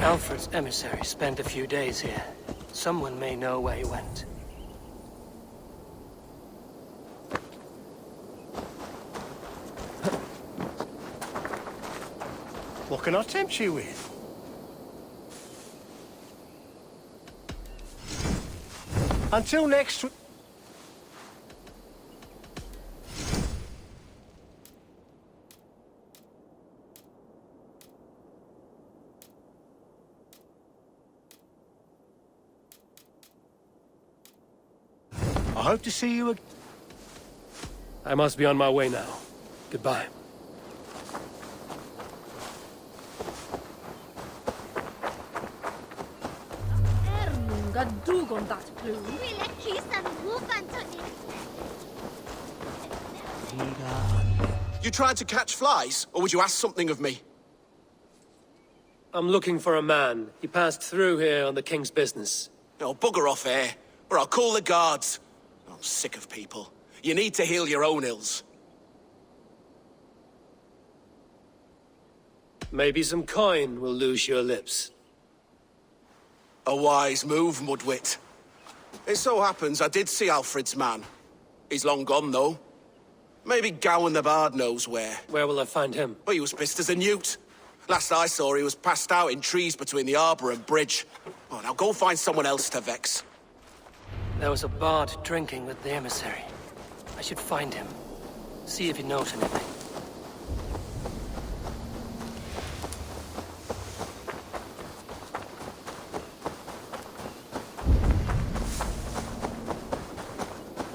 Alfred's emissary spent a few days here. Someone may know where he went. What can I tempt you with? Until next... I hope to see you again. I must be on my way now. Goodbye. You trying to catch flies, or would you ask something of me? I'm looking for a man. He passed through here on the king's business. No, bugger off here, or I'll call the guards. I'm sick of people. You need to heal your own ills. Maybe some coin will loose your lips. A wise move, Mudwit. It so happens I did see Alfred's man. He's long gone, though. Maybe Gowan the Bard knows where. Where will I find him? Well, he was pissed as a newt. Last I saw, he was passed out in trees between the harbour and bridge. Oh, now go find someone else to vex. There was a bard drinking with the emissary. I should find him. See if he knows anything.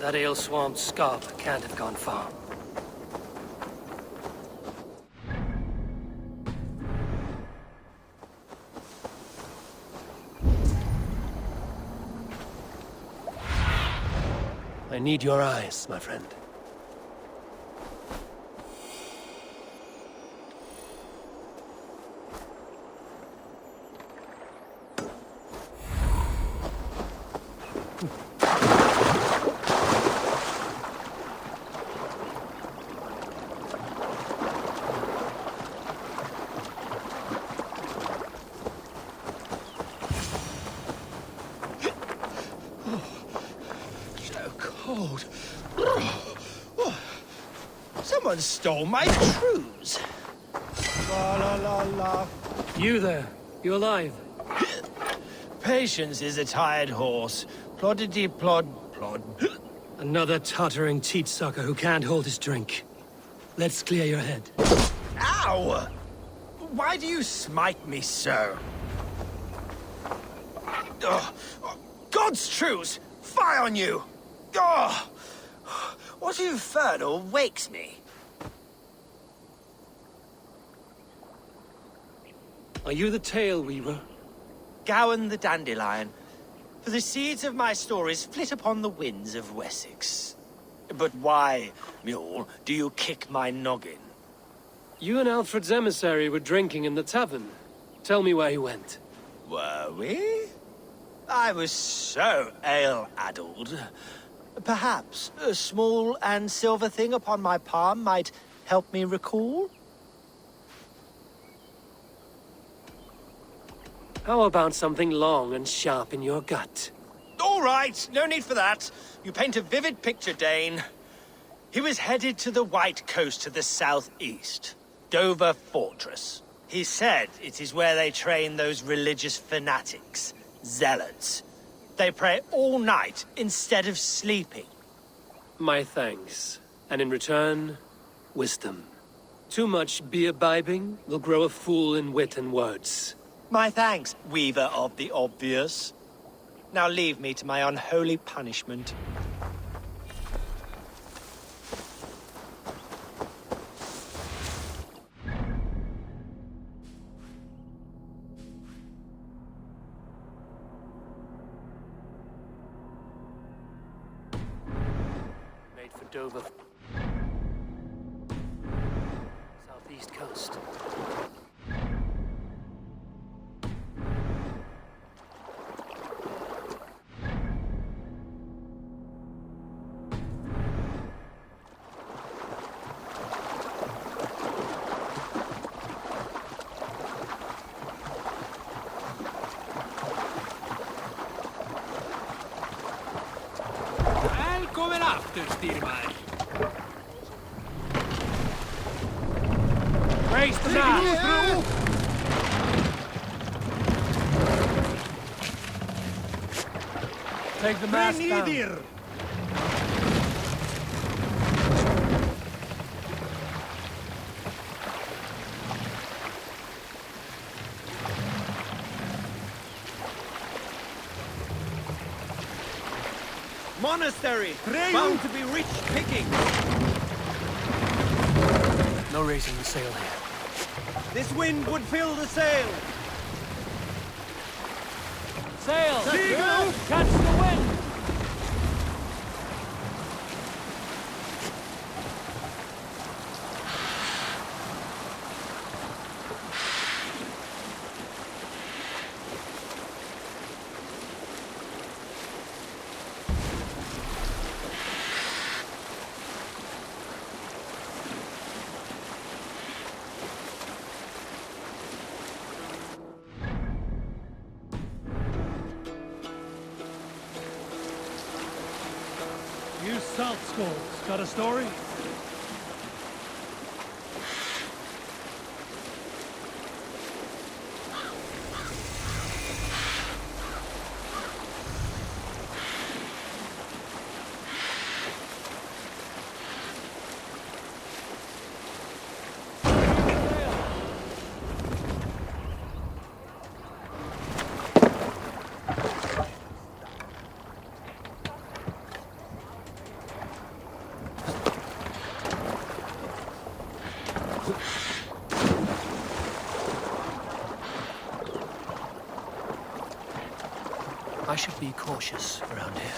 That ale-swamped scarp can't have gone far. I need your eyes, my friend. Cold. Someone stole my trews. La la la la. You there? You alive? Patience is a tired horse. Ploddity plod plod. Another tottering teat-sucker who can't hold his drink. Let's clear your head. Ow! Why do you smite me so? God's trews! Fie on you! Oh, what infernal wakes me? Are you the tale weaver? Gowan the Dandelion. For the seeds of my stories flit upon the winds of Wessex. But why, mule, do you kick my noggin? You and Alfred's emissary were drinking in the tavern. Tell me where he went. Were we? I was so ale-addled. Perhaps a small and silver thing upon my palm might help me recall? How about something long and sharp in your gut? All right, no need for that. You paint a vivid picture, Dane. He was headed to the White Coast to the southeast, Dover Fortress. He said it is where they train those religious fanatics, zealots. They pray all night instead of sleeping. My thanks. And in return, wisdom. Too much beer-bibbing will grow a fool in wit and words. My thanks, weaver of the obvious. Now leave me to my unholy punishment. Made for Dover. Southeast coast. du styr mig. Raise the mast! Take the mast down. Monastery, bound to be rich picking. No raising the sail here. This wind would fill the sail. Sail! Seagull! Catch the wind! You salt skulls, got a story? I should be cautious around here.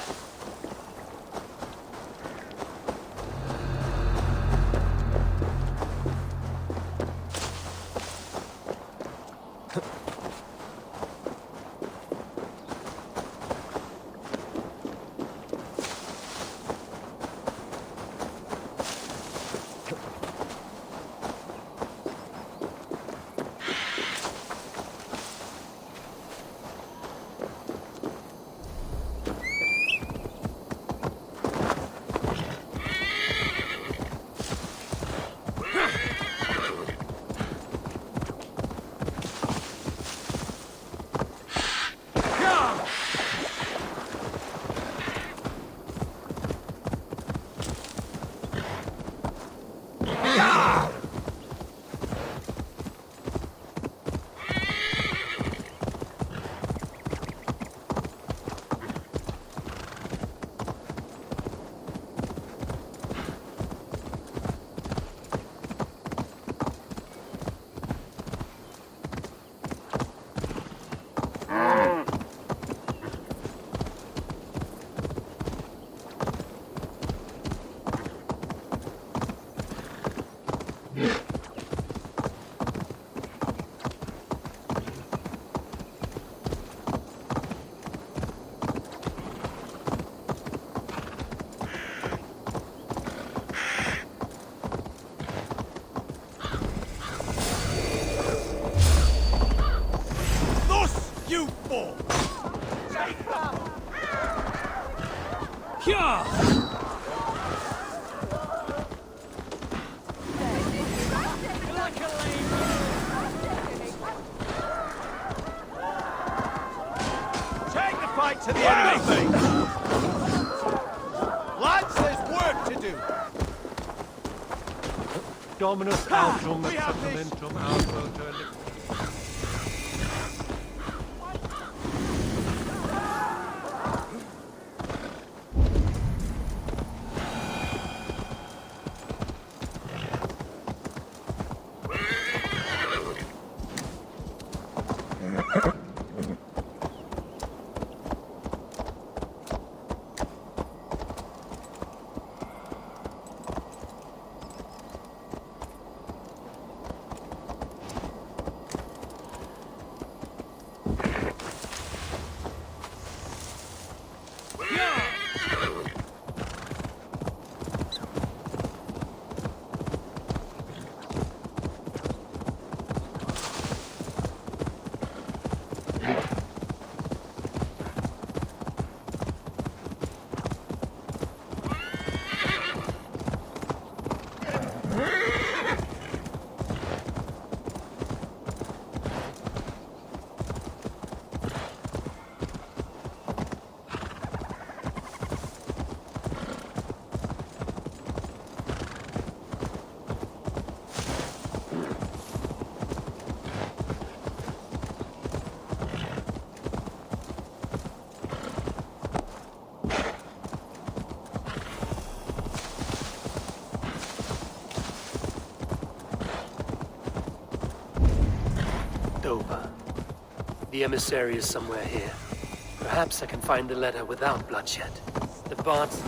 To the enemy! Lads, there's work to do! Dominus Altrum et Sacramentum Alpha. The emissary is somewhere here. Perhaps I can find the letter without bloodshed. The bards...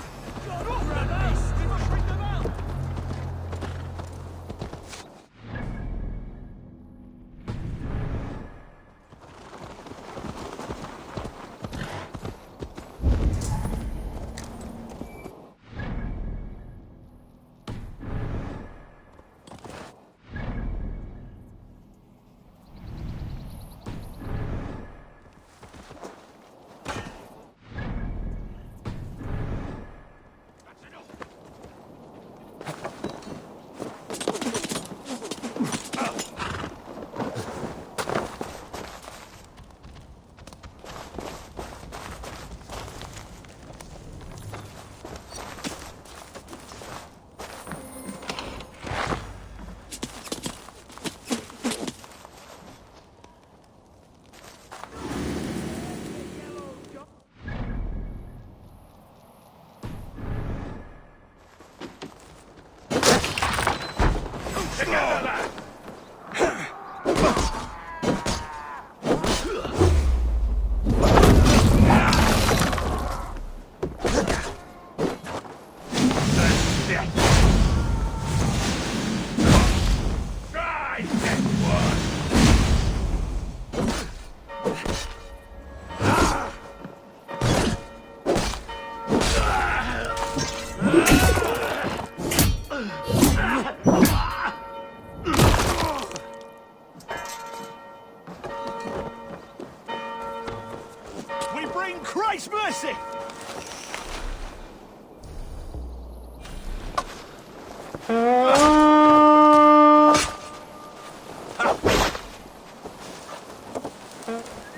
We bring Christ's mercy!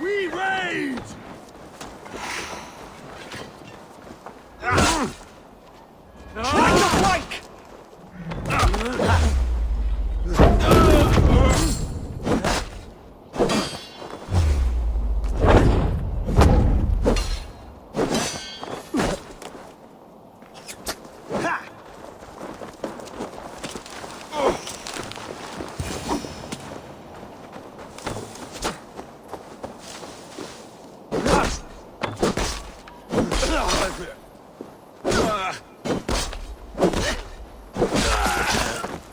We raid! Like a flank!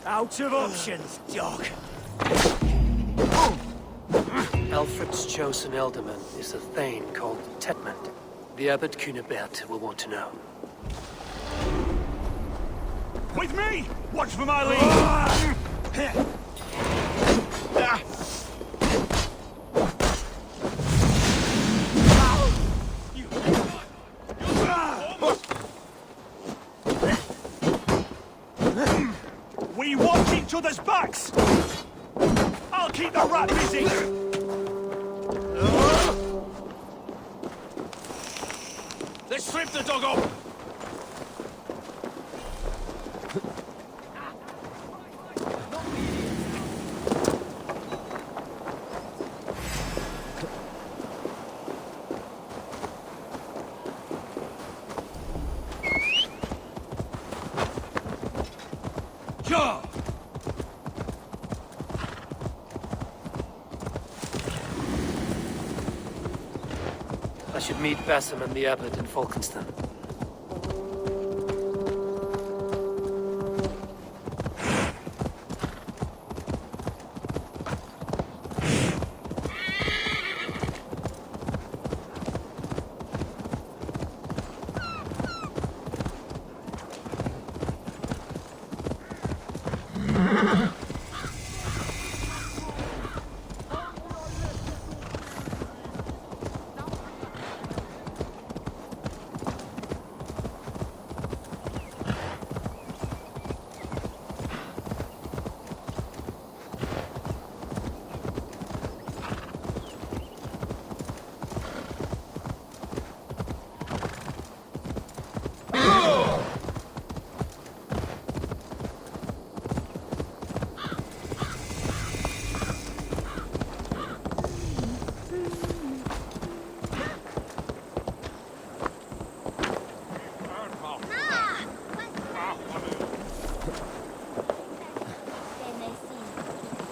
Out of options, dog. Alfred's chosen alderman is a thane called Tetmund. The Abbot Cunibert will want to know. With me! Watch for my lead! We watch each other's backs! I'll keep the rat busy! Let's strip the dog up! I should meet Bassam and the Abbot in Falkenston.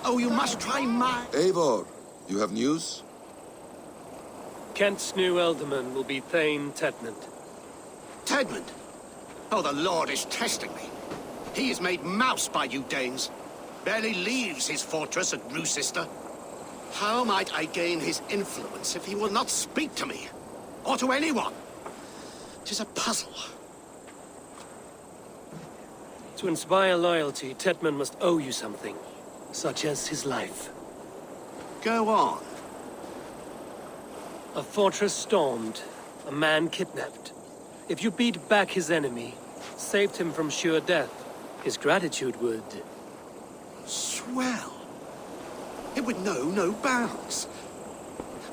Oh, you must try my... Eivor, you have news? Kent's new ealdorman will be Thane Tedmund. Tedmund? Oh, the Lord is testing me. He is made mouse by you Danes. Barely leaves his fortress at Roosister. How might I gain his influence if he will not speak to me? Or to anyone? 'Tis a puzzle. To inspire loyalty, Tedmund must owe you something, such as his life. Go on. A fortress stormed, a man kidnapped. If you beat back his enemy, saved him from sure death, his gratitude would... Swell. It would know no bounds.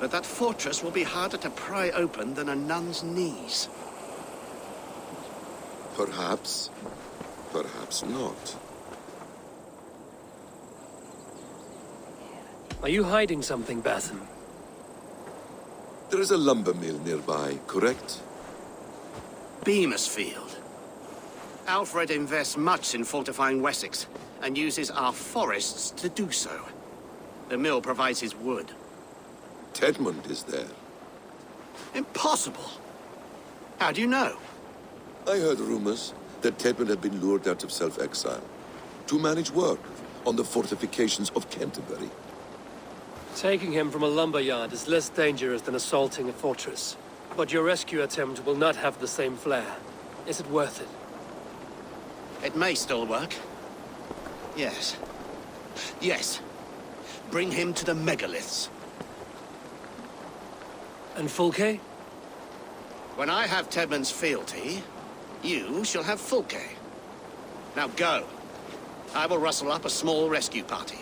But that fortress will be harder to pry open than a nun's knees. Perhaps. Perhaps not. Are you hiding something, Batham? There is a lumber mill nearby, correct? Beamisfield. Alfred invests much in fortifying Wessex, and uses our forests to do so. The mill provides his wood. Tedmund is there. Impossible! How do you know? I heard rumors that Tedmund had been lured out of self-exile to manage work on the fortifications of Canterbury. Taking him from a lumberyard is less dangerous than assaulting a fortress. But your rescue attempt will not have the same flair. Is it worth it? It may still work. Yes. Yes. Bring him to the megaliths. And Fulke? When I have Tedmund's fealty, you shall have Fulke. Now go. I will rustle up a small rescue party.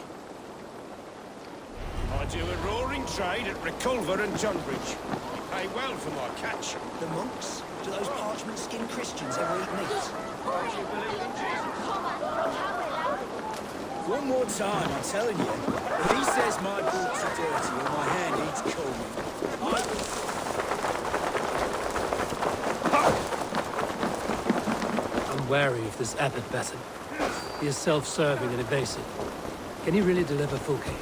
I do a roaring trade at Reculver and Tunbridge. You pay well for my catch. The monks? Do those parchment-skinned Christians ever eat meat? One more time, I'm telling you. If he says my boots are dirty or my hair needs combing, I will... I'm wary of this abbot, Batham. He is self-serving and evasive. Can he really deliver Fulke?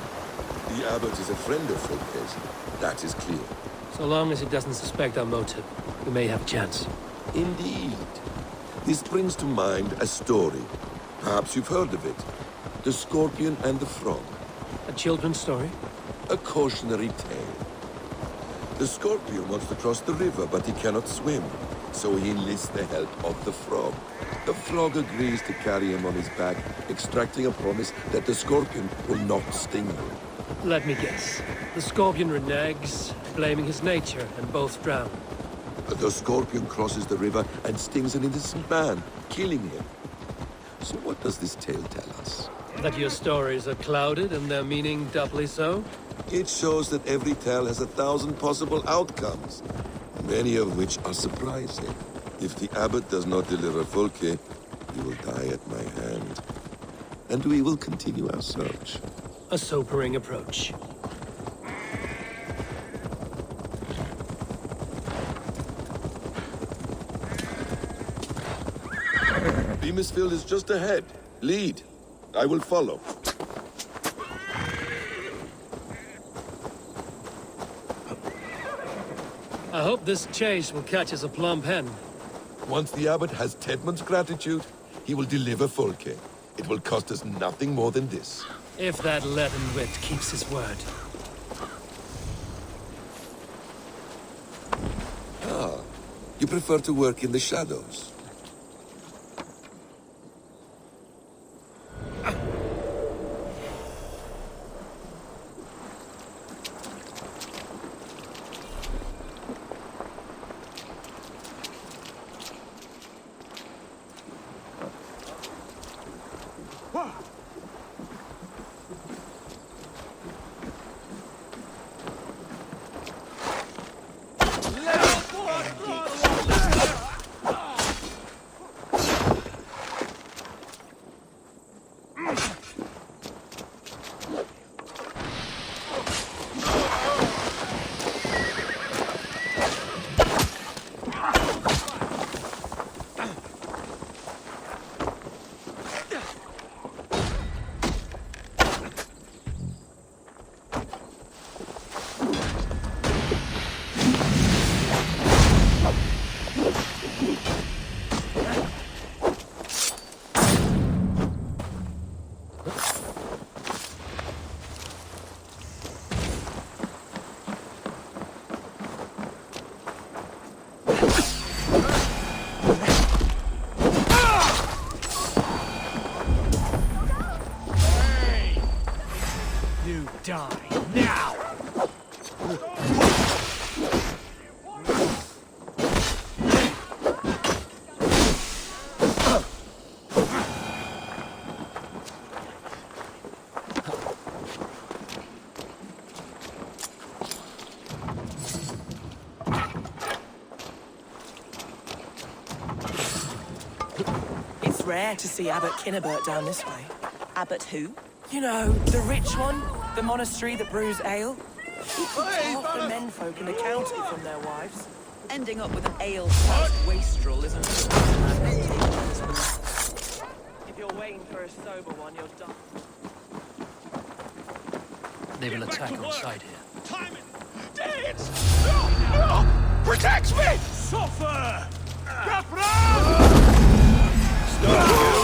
The abbot is a friend of Fulke's. That is clear. So long as he doesn't suspect our motive, we may have a chance. Indeed. This brings to mind a story. Perhaps you've heard of it. The Scorpion and the Frog. A children's story? A cautionary tale. The Scorpion wants to cross the river, but he cannot swim. So he enlists the help of the Frog. The Frog agrees to carry him on his back, extracting a promise that the Scorpion will not sting him. Let me guess. The Scorpion reneges, blaming his nature, and both drown. The Scorpion crosses the river and stings an innocent man, killing him. So what does this tale tell us? That your stories are clouded and their meaning doubly so? It shows that every tale has 1,000 possible outcomes, many of which are surprising. If the abbot does not deliver Fulke, he will die at my hand. And we will continue our search. A sobering approach. Beamisfield is just ahead. Lead. I will follow. I hope this chase will catch us a plump hen. Once the abbot has Tedmund's gratitude, he will deliver Fulke. It will cost us nothing more than this. If that leaden wit keeps his word. Ah, you prefer to work in the shadows. rare to see Abbot Kinnebert down this way. Abbot who? You know, the rich one, the monastery that brews ale. He keeps half the menfolk in the county from their wives. Ending up with an ale-soused wastrel isn't If you're waiting for a sober one, you're done. They will attack on sight here. Time it! Danes! No! No! Protect me! Suffer! Capra! Stop you!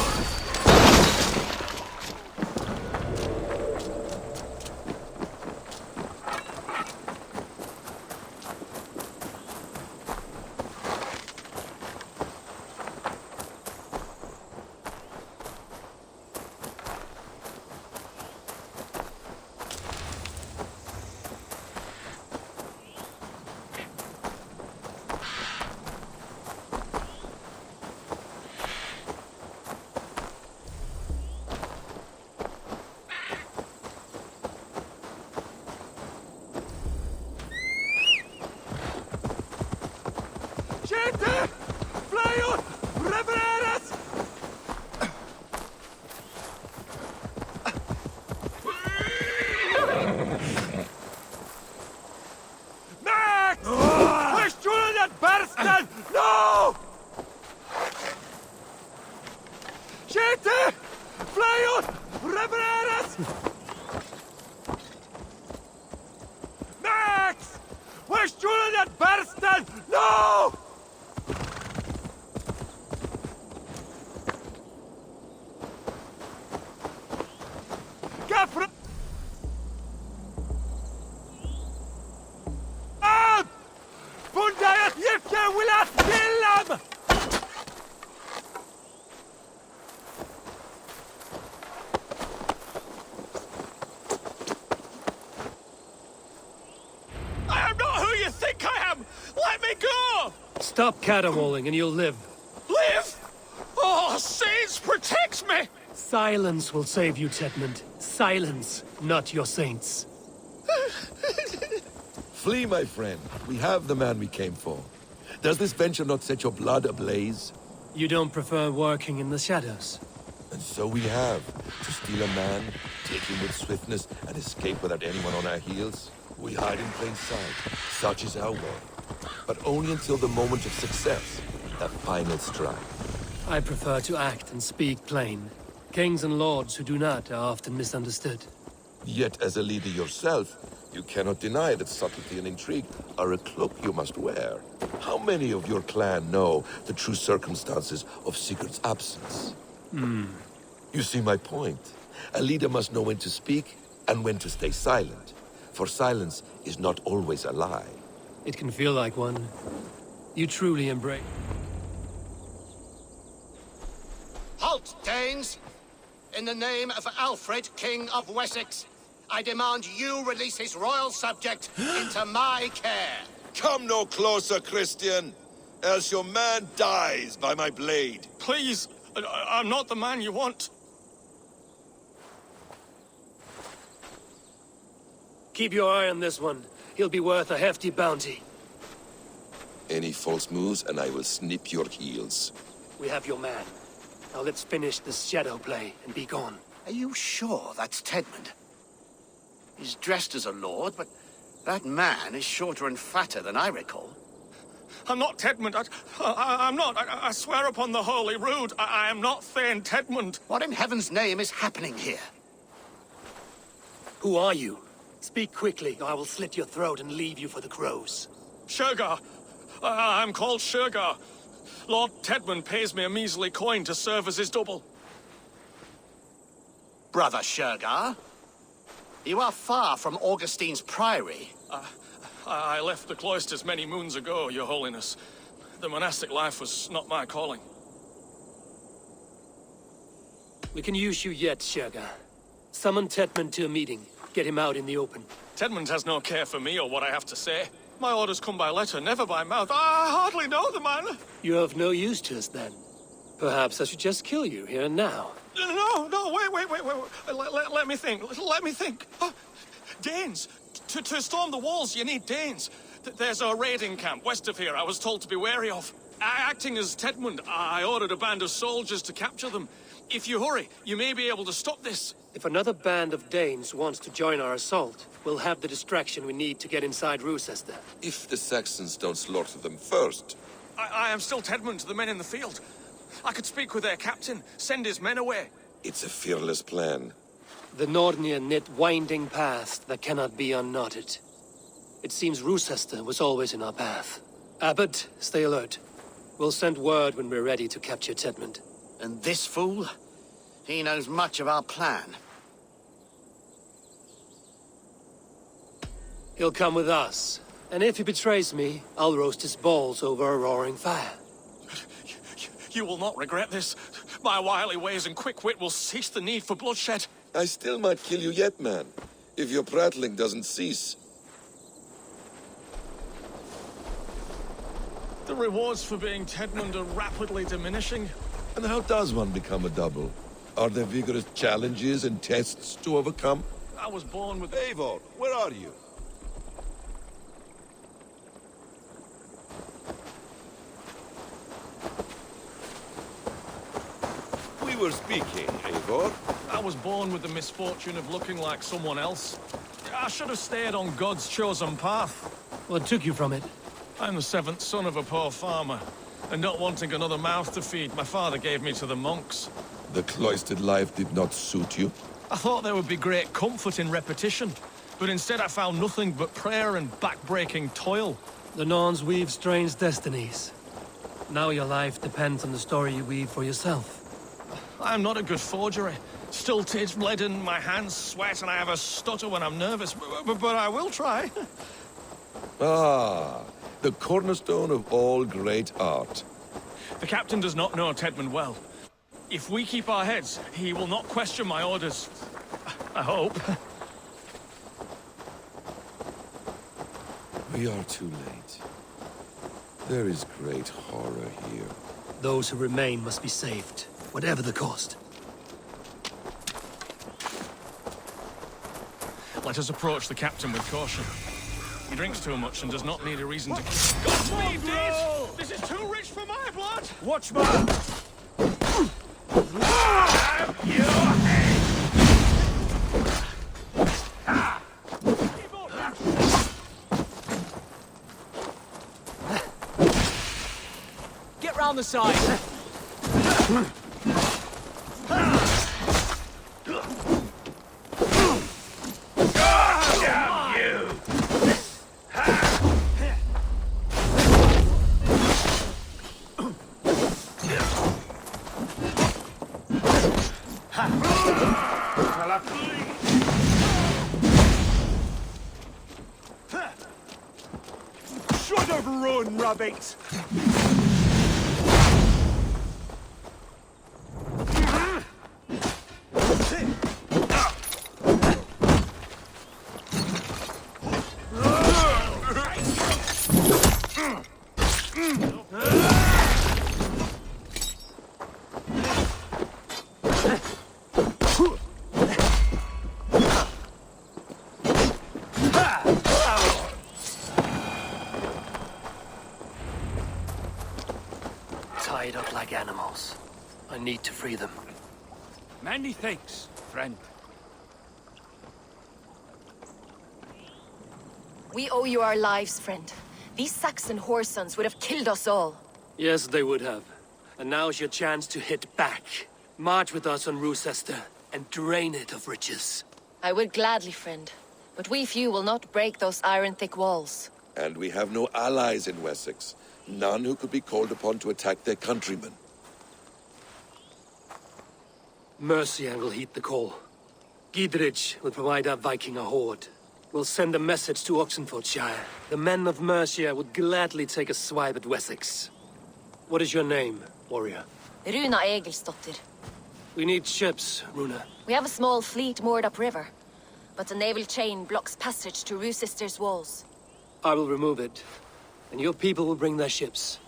Stop caterwauling and you'll live. Live? Oh, saints, protect me! Silence will save you, Tedmund. Silence, not your saints. Flee, my friend. We have the man we came for. Does this venture not set your blood ablaze? You don't prefer working in the shadows? And so we have. To steal a man, take him with swiftness, and escape without anyone on our heels. We hide in plain sight. Such is our way. But only until the moment of success, the final strike. I prefer to act and speak plain. Kings and lords who do not are often misunderstood. Yet as a leader yourself, you cannot deny that subtlety and intrigue are a cloak you must wear. How many of your clan know the true circumstances of Sigurd's absence? You see my point. A leader must know when to speak and when to stay silent. For silence is not always a lie. It can feel like one. You truly embrace... Halt, Danes! In the name of Alfred, King of Wessex, I demand you release his royal subject into my care. Come no closer, Christian, else your man dies by my blade. Please, I'm not the man you want. Keep your eye on this one. He'll be worth a hefty bounty. Any false moves and I will snip your heels. We have your man. Now let's finish this shadow play and be gone. Are you sure that's Tedmund? He's dressed as a lord, but that man is shorter and fatter than I recall. I'm not Tedmund. I'm not. I swear upon the Holy Rood, I am not Thane Tedmund. What in heaven's name is happening here? Who are you? Speak quickly, or I will slit your throat and leave you for the crows. Shergar. I'm called Shergar. Lord Tedmund pays me a measly coin to serve as his double. Brother Shergar? You are far from Augustine's priory. I left the cloisters many moons ago, Your Holiness. The monastic life was not my calling. We can use you yet, Shergar. Summon Tedmund to a meeting. Get him out in the open. Tedmund has no care for me or what I have to say. My orders come by letter, never by mouth. I hardly know the man. You're of no use to us, then. Perhaps I should just kill you here and now. No, wait. Let me think. Danes. To storm the walls, you need Danes. There's a raiding camp west of here I was told to be wary of. Acting as Tedmund, I ordered a band of soldiers to capture them. If you hurry, you may be able to stop this. If another band of Danes wants to join our assault, we'll have the distraction we need to get inside Rochester. If the Saxons don't slaughter them first. I am still Tedmund to the men in the field. I could speak with their captain, send his men away. It's a fearless plan. The Nordnir knit winding paths that cannot be unknotted. It seems Rochester was always in our path. Abbot, stay alert. We'll send word when we're ready to capture Tedmund. And this fool? He knows much of our plan. He'll come with us. And if he betrays me, I'll roast his balls over a roaring fire. You will not regret this. My wily ways and quick wit will cease the need for bloodshed. I still might kill you yet, man. If your prattling doesn't cease. The rewards for being Tedmund are rapidly diminishing. And how does one become a double? Are there vigorous challenges and tests to overcome? I was born with... Eivor, where are you? We were speaking, Eivor. I was born with the misfortune of looking like someone else. I should have stayed on God's chosen path. What took you from it? I'm the seventh son of a poor farmer. And not wanting another mouth to feed, my father gave me to the monks. The cloistered life did not suit you? I thought there would be great comfort in repetition. But instead I found nothing but prayer and back-breaking toil. The Norns weave strange destinies. Now your life depends on the story you weave for yourself. I'm not a good forger. Stilted, leaden, my hands sweat, and I have a stutter when I'm nervous. But I will try. Ah, the cornerstone of all great art. The captain does not know Tedmund well. If we keep our heads, he will not question my orders. I hope. We are too late. There is great horror here. Those who remain must be saved, whatever the cost. Let us approach the captain with caution. He drinks too much and does not need a reason to... Godspeed, Dave! This is too rich for my blood! Watchman! Have your head! Get round the side. Should have run, rabbit! Tied up like animals. I need to free them. Many thanks, friend. We owe you our lives, friend. These Saxon whoresons would have killed us all. Yes, they would have. And now's your chance to hit back. March with us on Rochester and drain it of riches. I would gladly, friend. But we few will not break those iron-thick walls. And we have no allies in Wessex. None who could be called upon to attack their countrymen. Mercia will heed the call. Gidrich will provide our Viking a horde. We'll send a message to Oxenfordshire. The men of Mercia would gladly take a swipe at Wessex. What is your name, warrior? Runa Egilsdottir. We need ships, Runa. We have a small fleet moored upriver. But a naval chain blocks passage to Rochester's walls. I will remove it, and your people will bring their ships.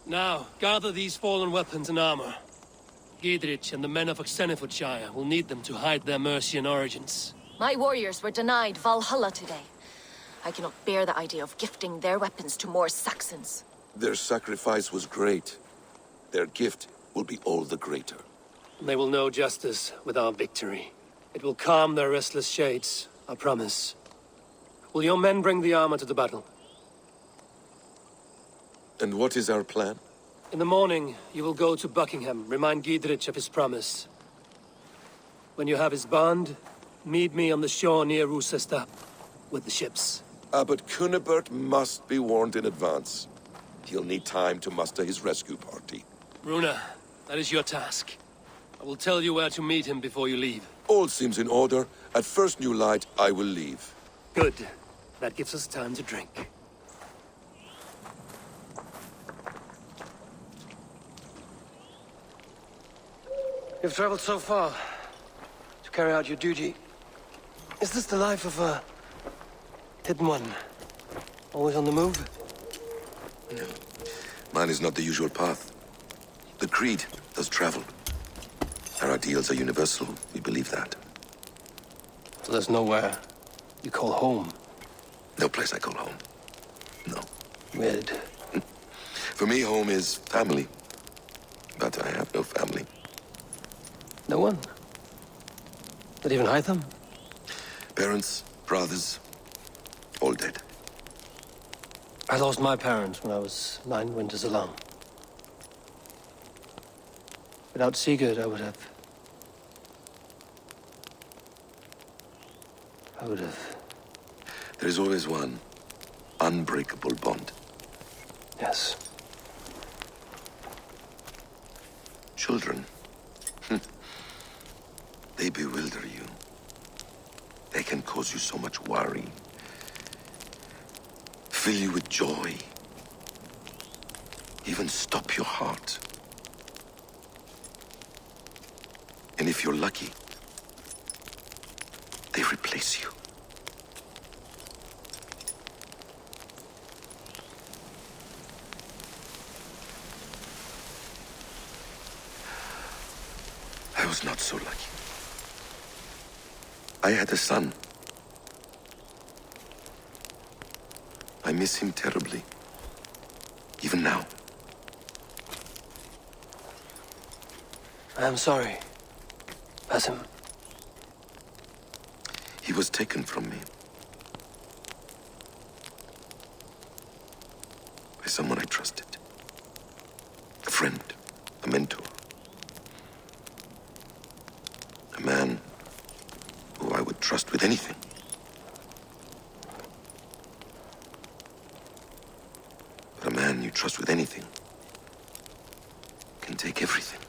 Now, gather these fallen weapons and armor. Gidrich and the men of Oxenfordshire will need them to hide their Mercian origins. My warriors were denied Valhalla today. I cannot bear the idea of gifting their weapons to more Saxons. Their sacrifice was great. Their gift will be all the greater. They will know justice with our victory. It will calm their restless shades, I promise. Will your men bring the armor to the battle? And what is our plan? In the morning, you will go to Buckingham, remind Gidrich of his promise. When you have his bond, meet me on the shore near Rochester with the ships. Abbot Cunibert must be warned in advance. He'll need time to muster his rescue party. Runa, that is your task. I will tell you where to meet him before you leave. All seems in order. At first new light, I will leave. Good. That gives us time to drink. You've traveled so far to carry out your duty. Is this the life of a hidden one? Always on the move? No. Mine is not the usual path. The Creed does travel. Our ideals are universal. We believe that. So there's nowhere you call home? No place I call home. No. Weird. For me, home is family. But I have no family. No one? Not even Hytham? Parents, brothers, all dead. I lost my parents when I was 9 winters alone. Without Sigurd, I would have... There is always one unbreakable bond. Yes. Children. They bewilder you. They can cause you so much worry. Fill you with joy. Even stop your heart. And if you're lucky, they replace you. I was not so lucky. I had a son. I miss him terribly. Even now. I am sorry. Basim. He was taken from me. By someone I trusted. A friend. A mentor. A man who I would trust with anything. But a man you trust with anything can take everything.